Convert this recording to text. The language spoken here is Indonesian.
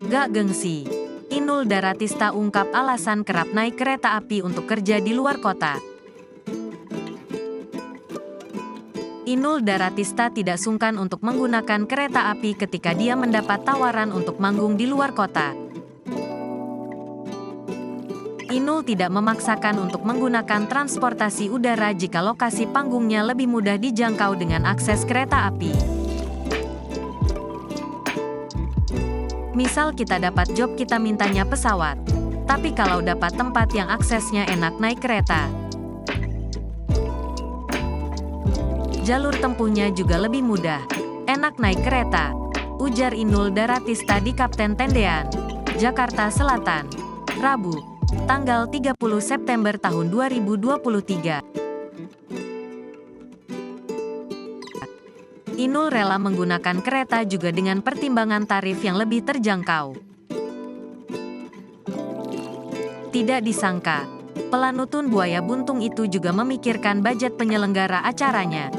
Gak gengsi. Inul Daratista ungkap alasan kerap naik kereta api untuk kerja di luar kota. Inul Daratista tidak sungkan untuk menggunakan kereta api ketika dia mendapat tawaran untuk manggung di luar kota. Inul tidak memaksakan untuk menggunakan transportasi udara jika lokasi panggungnya lebih mudah dijangkau dengan akses kereta api. Misal kita dapat job kita mintanya pesawat. Tapi kalau dapat tempat yang aksesnya enak naik kereta. Jalur tempuhnya juga lebih mudah. Enak naik kereta. Ujar Inul Daratista di Kapten Tendean, Jakarta Selatan, Rabu, tanggal 30 September tahun 2023. Inul rela menggunakan kereta juga dengan pertimbangan tarif yang lebih terjangkau. Tidak disangka, pelanutun buaya buntung itu juga memikirkan budget penyelenggara acaranya.